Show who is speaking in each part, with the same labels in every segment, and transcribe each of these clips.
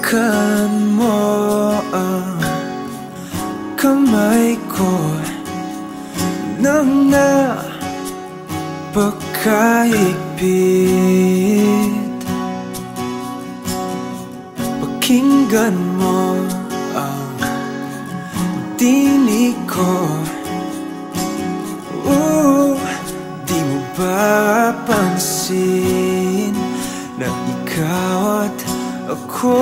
Speaker 1: Hawakan mo ang kamay ko nang napakahigpit. Pakinggan mo ang tinig ko. Di mo ba pansin na ikaw at ako?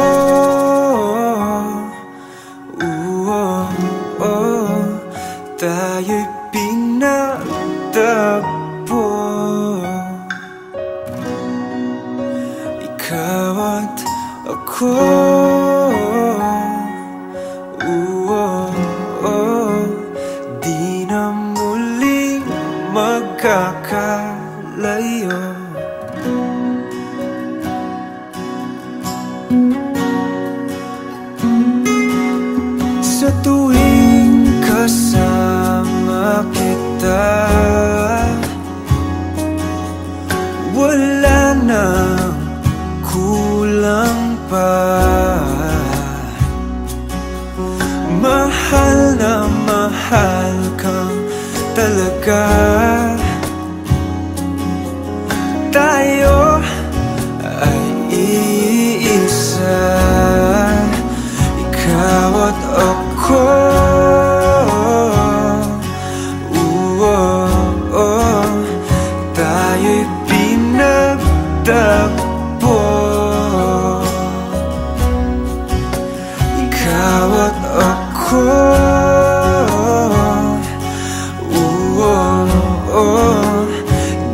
Speaker 1: Tayo'y pinagtagpo. Ikaw at ako. Di na muling magkakalayo. Sa tuwing kasama kita, wala nang kulang pa. Mahal na mahal kang talaga. Tayo ay iisa, ikaw at ako. Tayo'y pinagtagpo. Ikaw at ako.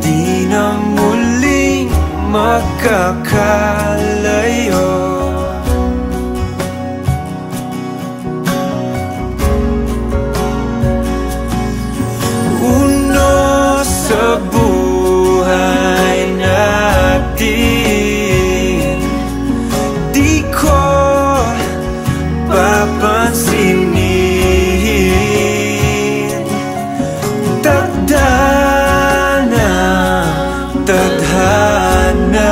Speaker 1: Di na muling magkakalayo. Sa buhay natin, di ko papansinin. Tadhana, tadhana,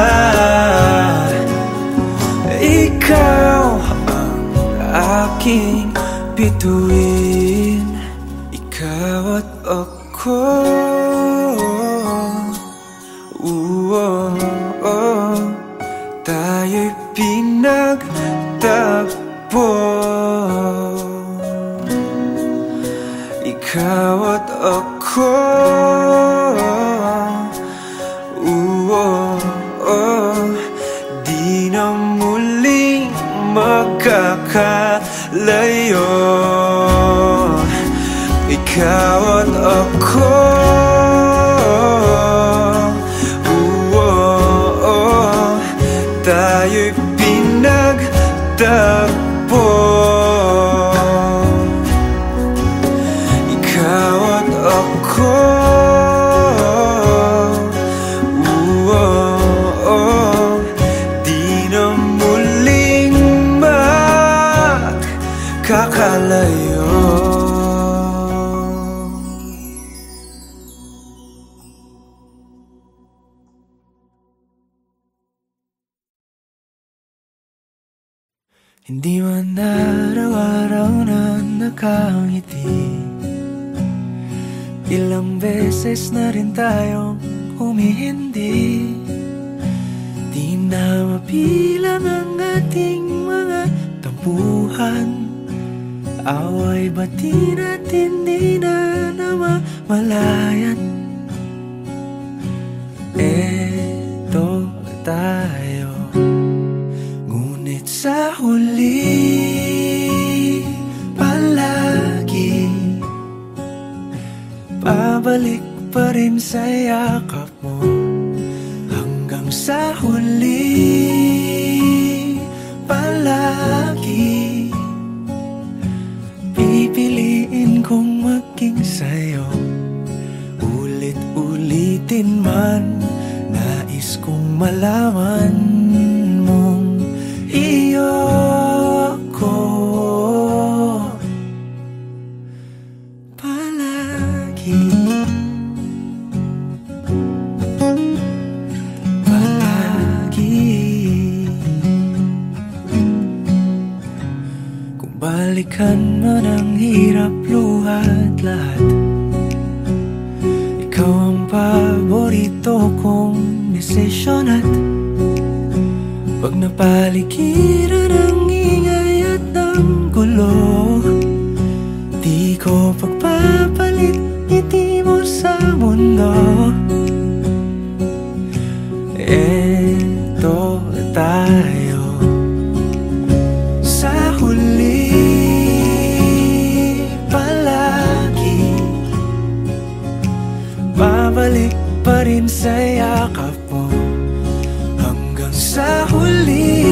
Speaker 1: ikaw ang aking bituin. Ikaw at ako. Tayo'y pinagtagpo. Ikaw at ako. Di na muling magkakalayo. Ikaw at ako. Tayo'y pinagtagpo. Ikaw at ako. Di na muling magkakalayo. Hindi man araw-araw na nakangiti, ilang beses na rin tayong humihindi. Di na mapilang ang ating mga tampuhan, away bati natin di na namamalayan. Eto tayo, ngunit sa huli palagi pabalik pa rin sa yakap mo. Hanggang sa huli palagi pipiliin kong maging sa'yo. Ulit-ulitin man, nais kong malaman mong iyo ako palagi. Palagi balikan man ang hirap, luhat, lahat. Ikaw ang paborito kong desisyon at pag napaligiran ang ingay at ng gulo, di ko pagpapalit ngiti mo sa mundo. Eto tayo sa huli, palagi babalik pa rin sa yakap mo. Hanggang sa huli,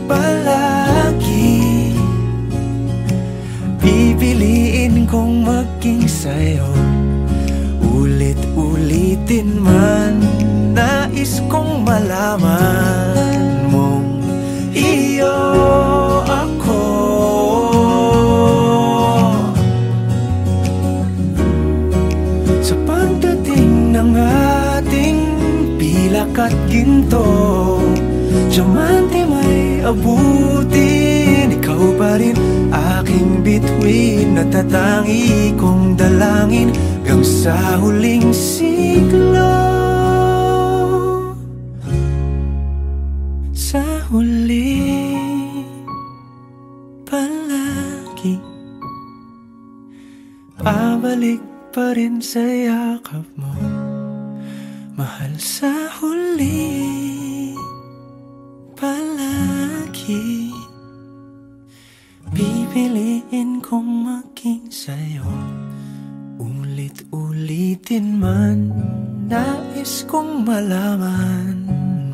Speaker 1: palagi pipiliin kong maging sa'yo. Ulit-ulitin man, nais kong malaman mong iyo ako. Sa pagdating ng ating pilak at ginto, diamante may abutin, ikaw pa rin aking bituin, natatangi kong dalangin hanggang sa huling siglo. Sa huli, palagi pabalik pa rin sa yakap mo, mahal. Sa huli, palagi pipiliin kong maging sa'yo. Ulit-ulitin man, nais kong malaman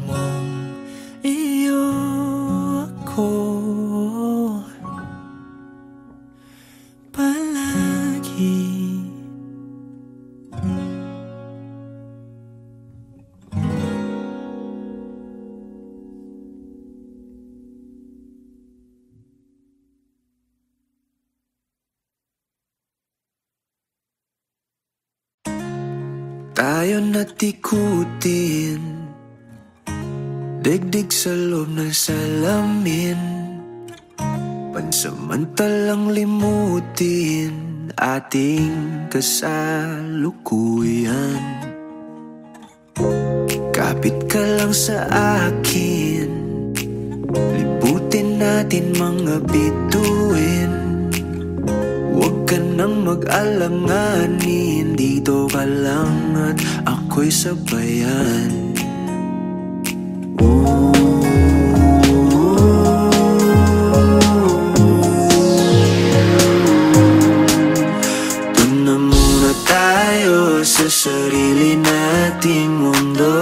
Speaker 1: mong iyo ako palagi. Tayo natikutin, digdig sa loob ng salamin, pansamantalang limutin ating kasalukuyan. Kapit ka lang sa akin, liputin natin mga bituin. Huwag ka nang mag-alanganin, dito ka lang at ako'y sabayan. Doon na muna tayo sa sarili nating mundo,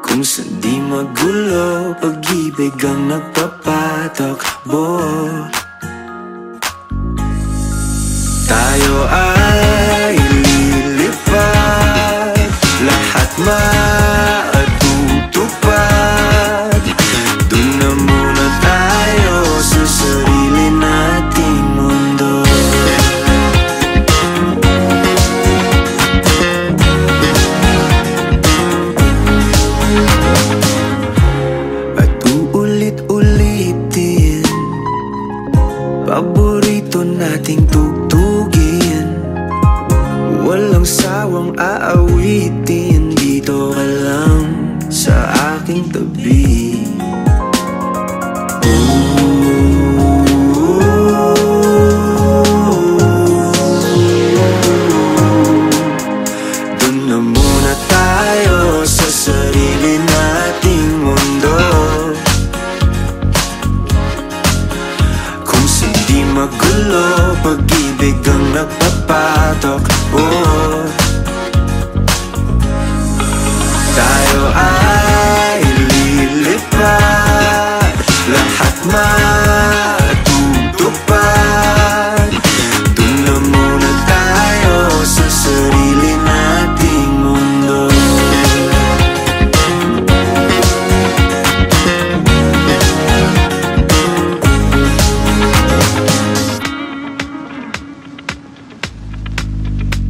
Speaker 1: kung saan di magulo, pag-ibig ang nagpapatakbo. Tayo ay lilipad, lahat matutupad. Doon na muna tayo sa sarili nating mundo. At uulit-ulitin, paborito nating tugtugin, walang sawang aawitin, dito ka lang sa aking tabi. Doon na muna tayo sa sarili nating mundo, kung saan di magulo, pag-ibig ang nagpapatakbo. Tayo ay lilipad, lahat matutupad. Doon na muna tayo sa sarili nating mundo.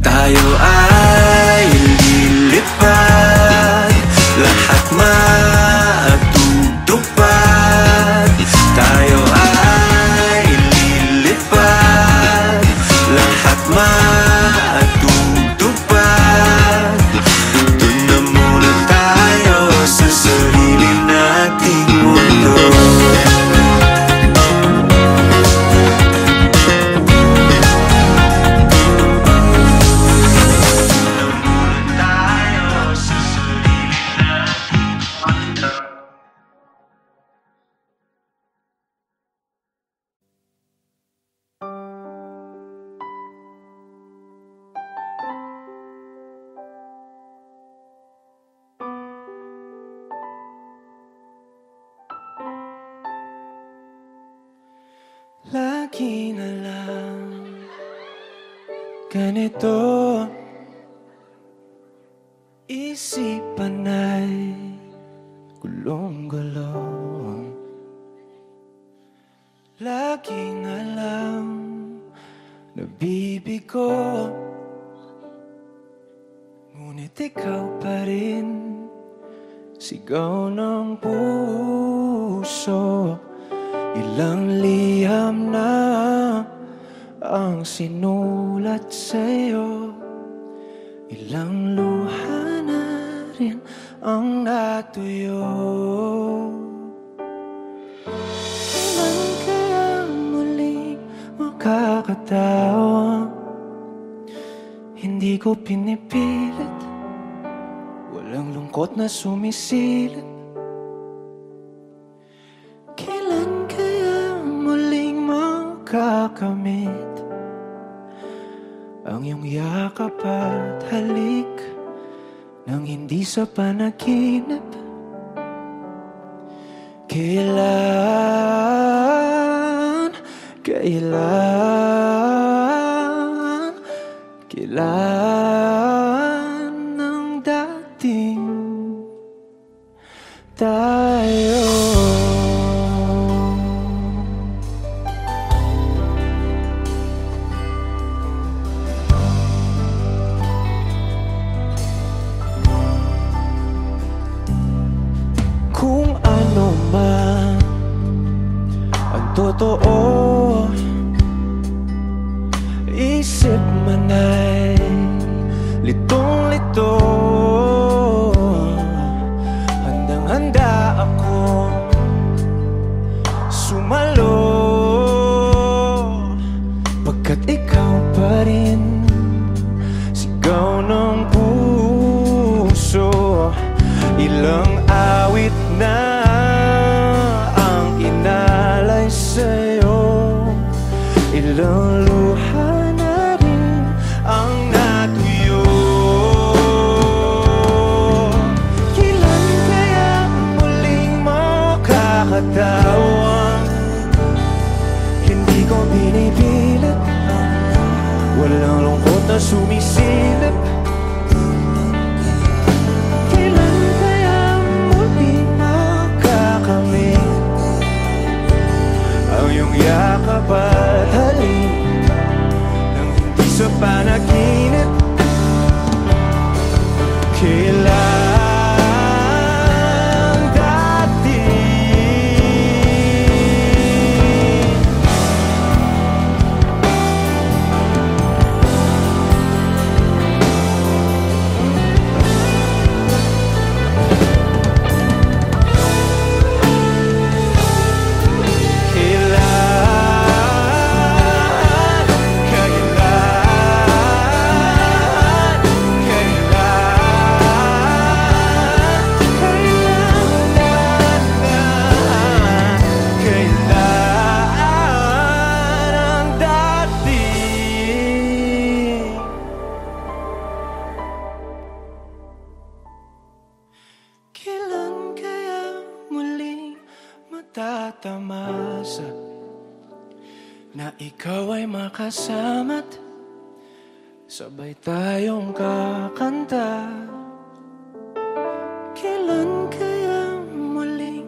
Speaker 1: Tayo ay lilipad, lahat matutupad. ganito. Isipan ay gulong-gulong, laging alam nabibigo, ngunit ikaw pa rin sigaw ng puso. Ilang liham na ang sinulat sa'yo, ilang luha na rin ang natuyo. Kailan kaya muling makakatawa? Hindi ko pinipilit, walang lungkot na sumisilip. Kailan kaya muling makakamit ang iyong yakap at halik nang hindi sa panaginip? Kailan ang dating tayo? Kung ano man ang totoo, isip man ay litong-lito, handang-handa ako sumalo, pagkat ikaw pa rin sigaw ng puso. Ilang awit na ang inalay sa'yo, ilang luha na rin ang natuyo. Kailan kaya muling makakatawa? Hindi ko binipilit, walang lungkot na sumisilip. Yakap at halik nang hindi sa panaginip. Kailan dati tatamasa na ikaw ay makasama't sabay tayong kakanta. Kailan kaya muling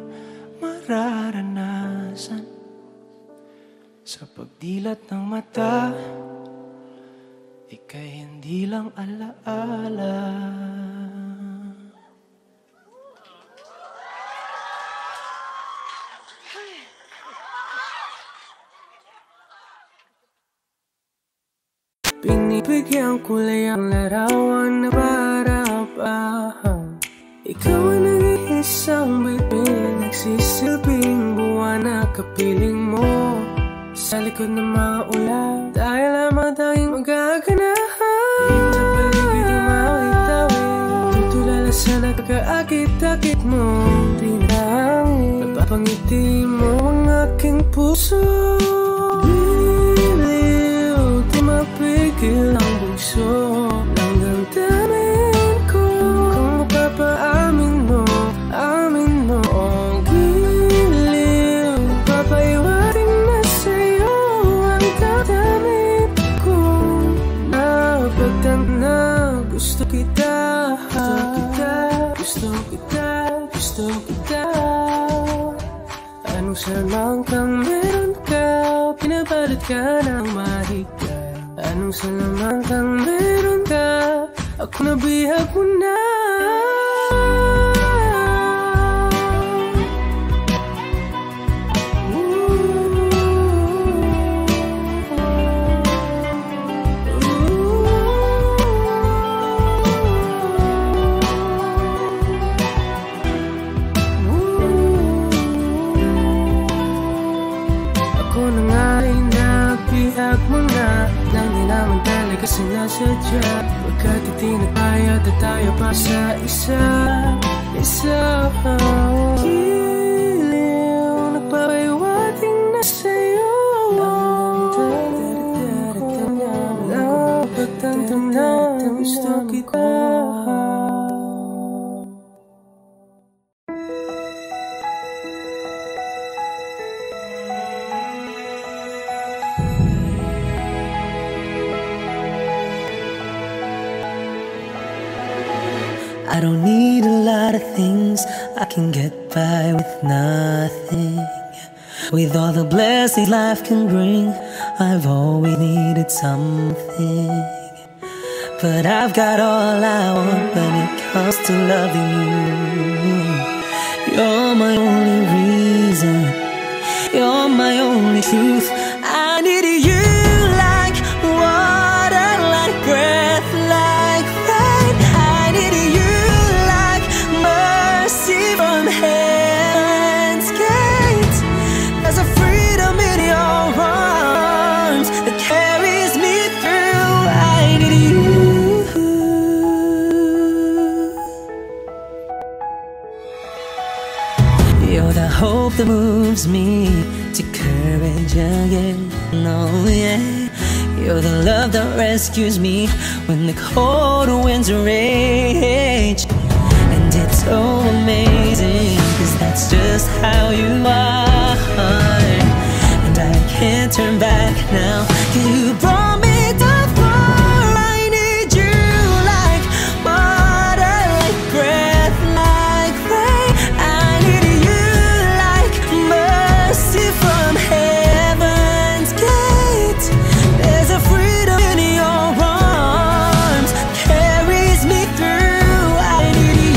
Speaker 1: mararanasan sa pagdilat ng mata, ika'y hindi lang alaala. Binibigyan ko lang ang larawan na para-parahan. Ikaw ang nag-iisang bituin, nagsisilbing buwan na kapiling mo sa likod ng mga ulan. Dahil lamang tayong magaganahan sa paligid ng mawit-awit, tutulala sa nagkakaakit-akit mo. Pinahangin, napapangiti mo ang aking puso. Mapigil ang bugso ng damdamin ko. Kung mapapaamin mo, amin mo ang giliw. Papaiwarin na sa'yo ang dadamit ko. kita, gusto kita, gusto kita. Anong salamang kang meron ka, pinabalot ka ng mahigpit. Anong salamang kang meron ka, ako nabihag mo na. Kasi nasadya, pagkat itinag tayo at tayo pa sa isa. Giliw, nagpapaiwating na sa'yo. Napagtantam na gusto kita.
Speaker 2: I don't need a lot of things, I can get by with nothing. With all the blessings life can bring, I've always needed something. But I've got all I want when it comes to loving you. You're my only reason, you're my only truth. I need you like water, like breath, like rain. I need you from heaven's gate. There's a freedom in your arms that carries me through. I need you. You're the hope that moves me to courage again. Oh yeah. You're the love that rescues me when the cold winds rage. And it's so amazing, 'cause that's just how you are. And I can't turn back now, 'cause you brought me too far. I need you like water, like breath, like rain. I need you like mercy from heaven's gate. There's a freedom in your arms, carries me through. I need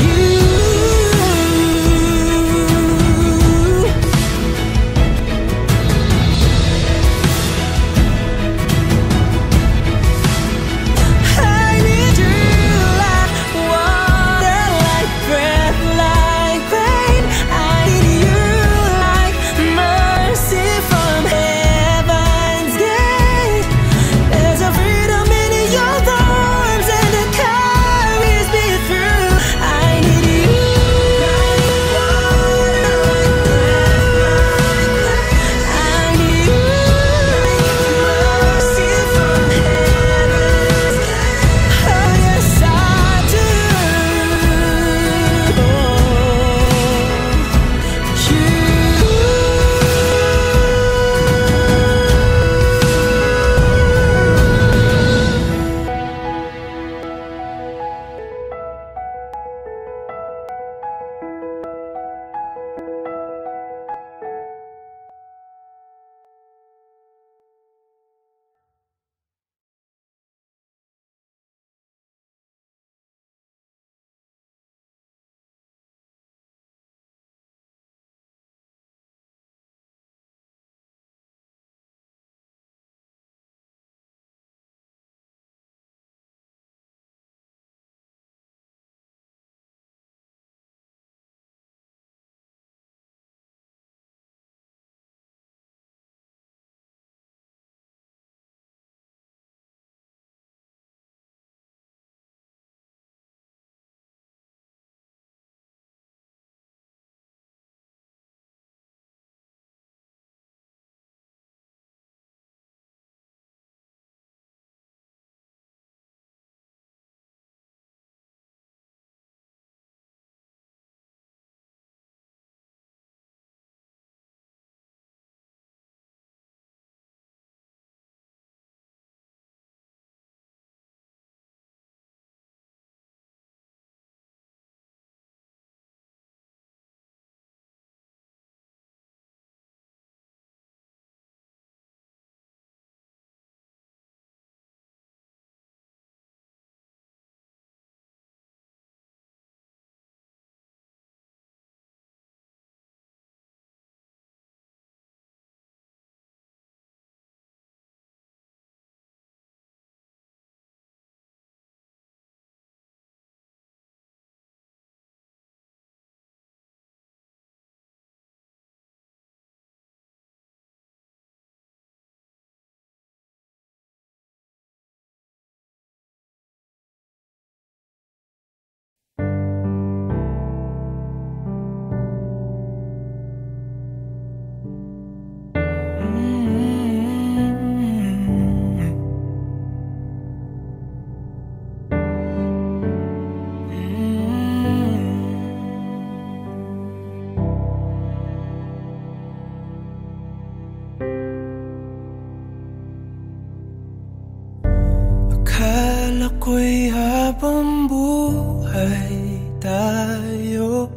Speaker 1: Akala ko'y habang buhay tayo,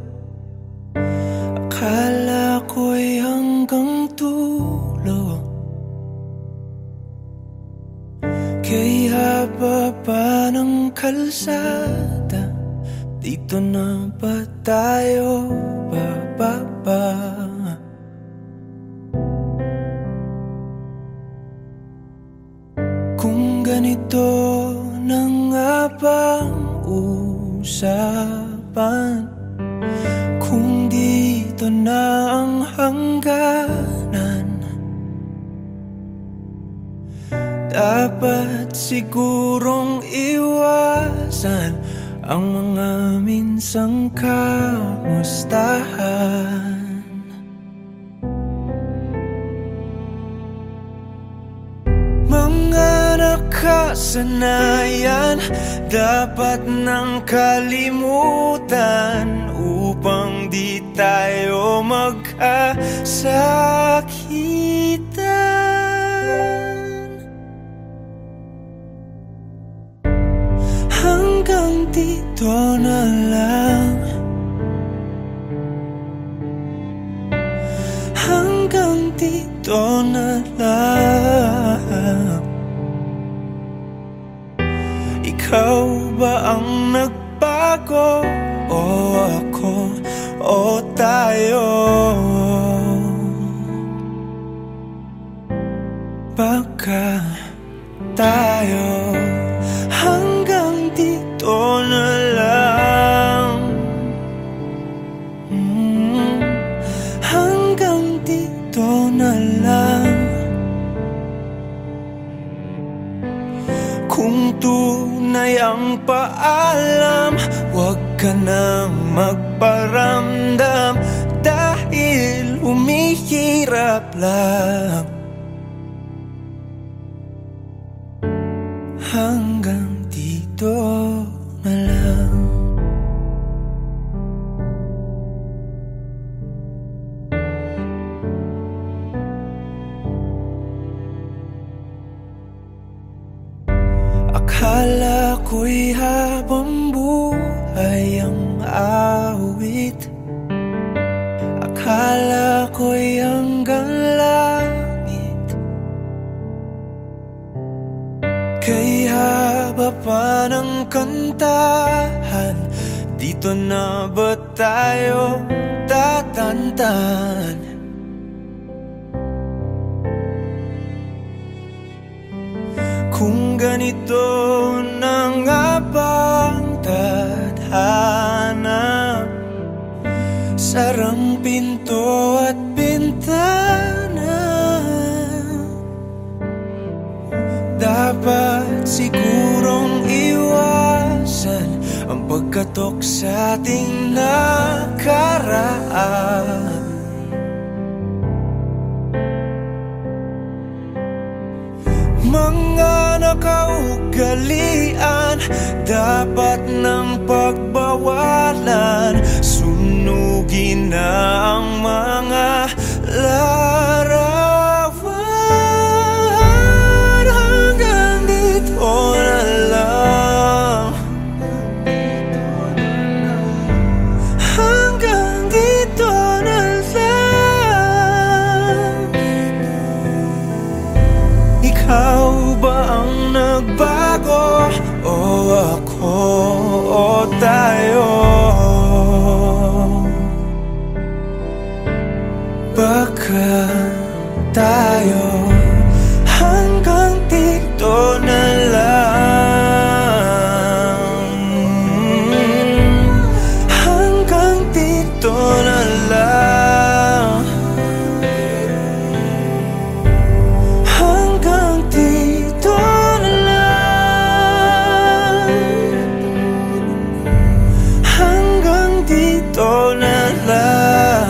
Speaker 1: akala ko'y hanggang dulo. Kay haba pa ng kalsada, dito na ba tayo bababa? Kung ganito na nga bang usapan, kung dito na ang hangganan, dapat sigurong iwasan ang mga minsang kamustahan. Mga nakasanayan dapat nang kalimutan upang di tayo magkasakitan. Hanggang dito na lang, hanggang dito na lang. Ikaw ba ang nagbago, o ako, o tayo? Baka tayo hanggang dito na lang, hanggang dito na lang. Kung tunay ang paalam, huwag ka nang magparamdam, dahil humihirap lang. Hanggang dito na lang. Akala ko'y habang buhay ang awit, akala ko'y hanggang langit. Kay haba pa ng kantahan, dito na ba tayo tatantan? Kung ganito na nga bang tadhana, sarang pinto at bintana, dapat sigurong iwasan ang pagkatok sa ating nakaraan. Mga nakaugalian dapat ng pagbawalan, sunugin na ang mga larawan. Hanggang dito na lang, hanggang dito na lang. Ikaw ba ang nagbago, o ako, o tayo? Baka tayo hanggang dito na lang, hanggang dito na lang, hanggang dito na lang, hanggang dito na lang.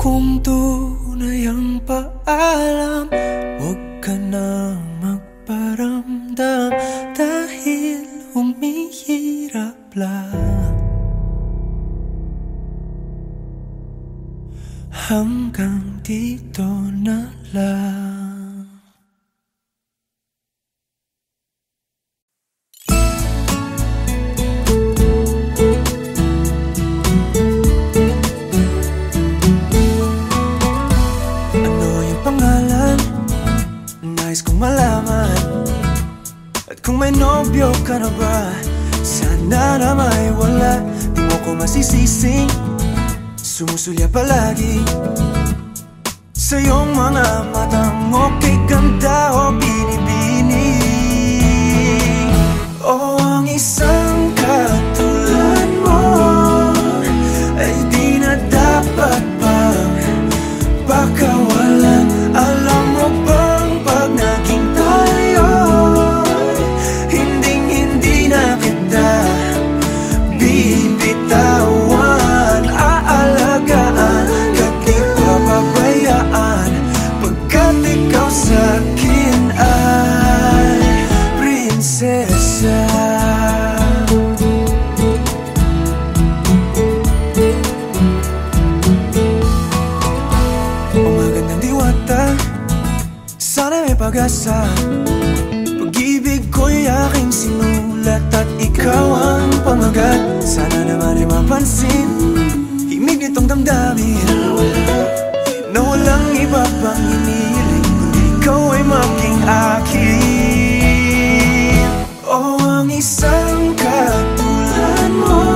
Speaker 1: Kung tunay ang paalam, huwag ka na magparamdam, dahil humihirap lang. Hanggang dito na lang.
Speaker 3: Nais kong malaman, at kung may nobyo ka na ba, sana na may wala. Di mo ko masisising sumusulya palagi sa iyong mga matang okay ganda o binibini. O ang isang katulad mo ay di na dapat bang pakawalan. Alam mo bang pag naging tayo, hinding-hindi na kita bibitawan. Aalagaan at di papabayaan, pagkat ikaw sa'kin ay prinsesa. Sana may pag-asa, pag-ibig ko'y aking sinulat at ikaw ang pamagat. Sana naman ay mapansin himig nitong damdamin na walang iba pang hinihiling kundi ikaw ay maging akin. O ang isang katulad mo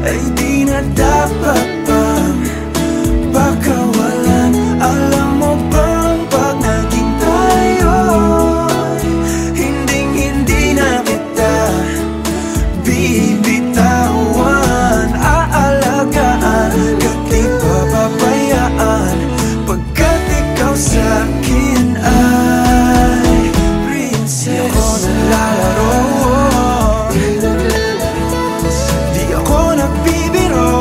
Speaker 3: ay di na dapat pang pakawalan. Alam mo ba bibitawan, aalagaan at di papabayaan, pagkat ikaw sa'kin ay prinsesa. Di ako naglalaro, di ako nagbibiro,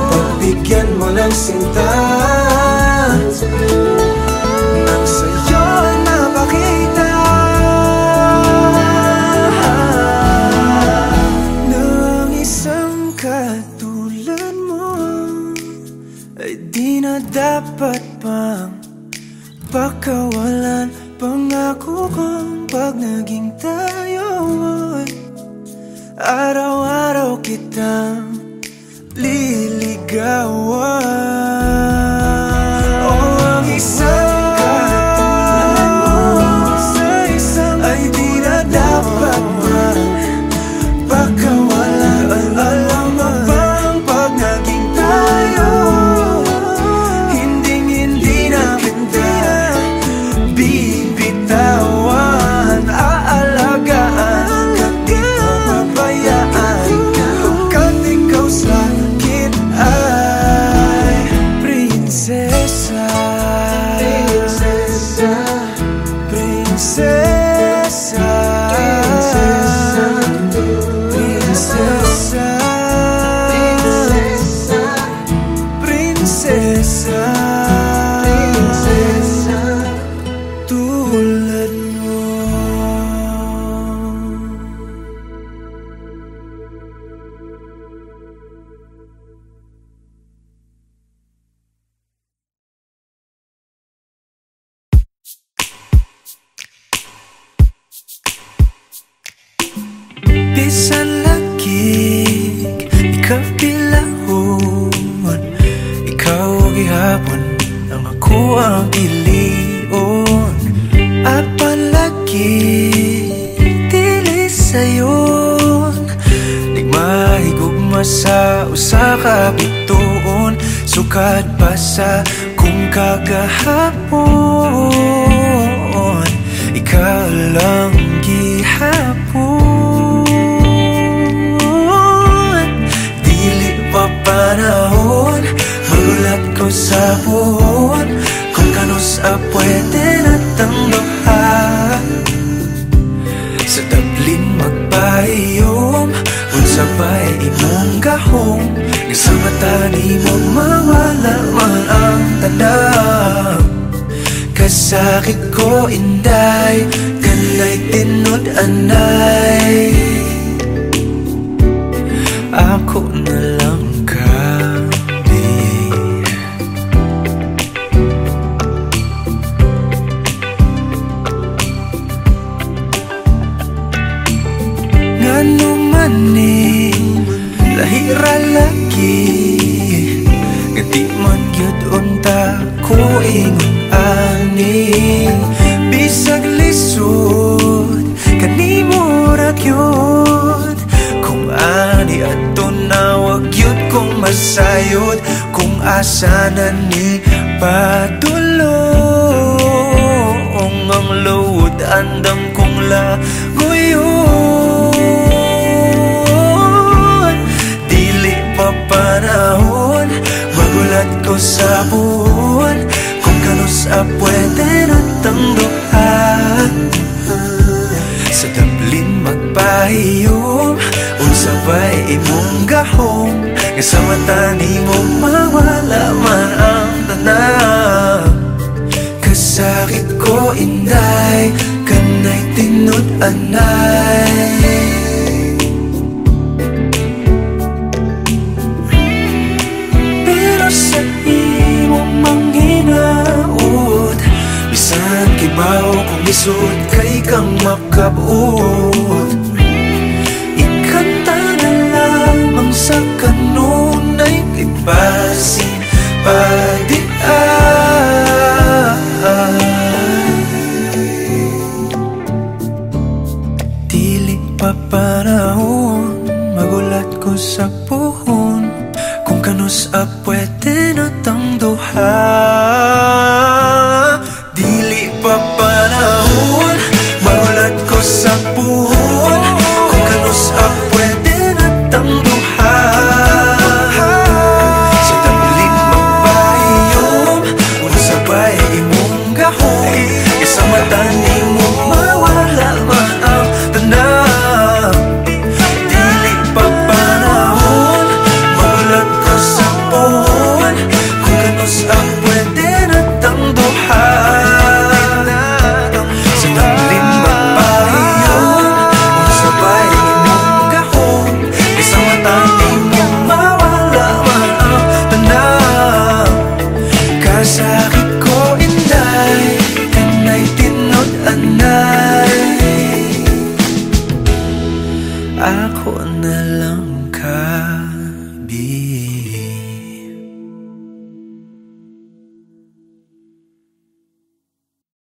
Speaker 3: pagbigyan mo ng sinta nang sa'yo ay mapakita katulad mo ay di na dapat pang pakawalan. Pangako kong pag naging tayo ay araw-araw kitang liligawan. O ang isang katulad mo ay di na dapat pang pakawalan. Alam mo bang pag naging tayo, hinding-hindi na kita bibitawan. Aalagaan at di papabayaan, pagkat ikaw sa'kin ay prinsesa. Prinsesa, prinsesa, prinsesa, prinsesa, prinsesa, tulad mo. Bisan lagig, ikaw pilahon, ikaw gihapon, ang ako ang ilion. Apan lagi, dili sayon, nagmahigugma sa usa ka bituon. Sukad pa sa kung kagahapon, ikaw lang gihapon. Panahon, magulat ko sa buhon, kung kanus pwede na tanggahan. Sa tablin magpahiyom, kung sabay imong gahom, sa mata ni mo mawala man ang tanang. Kasakit ko inday, kanay tinud-anay, ako na lang kami. Ngano maning lahira lagi, ngati man gyud unta ko ingon sayod kung asa na ni padulong ang load andam kong laguyon. Dili pa panahon magulat ko sa buhon kung kanus pwede natang duha. Sa Dublin magpahiyom unsa ba'y imong gahom nga sa mata nimo mawala man ang tanan. Kasakit ko inday kanay tinud-anay. Pero sa imong manghinaot bisan kibaw kung isod kay kang makabot. Ikanta na lamang sa kanunay ipasin padiay. Dili pa panahon magulat ko sa puhon kung kanus pwede natang duha. Dili pa panahon magulat ko sa puhon kung kanus pwede natang duha. Sa Dublin magpahiyom unsa ba'y imong gahom sa mata nimo mawala man ang tanan. Dili pa panahon magulat ko sa puhon kung kanus pwede natang duha. Sa Dublin magpahiyom unsa ba'y imong gahom sa mata nimo mawala man ang tanan. Kasakit ko inday kanay tinud-anay. Ako na lang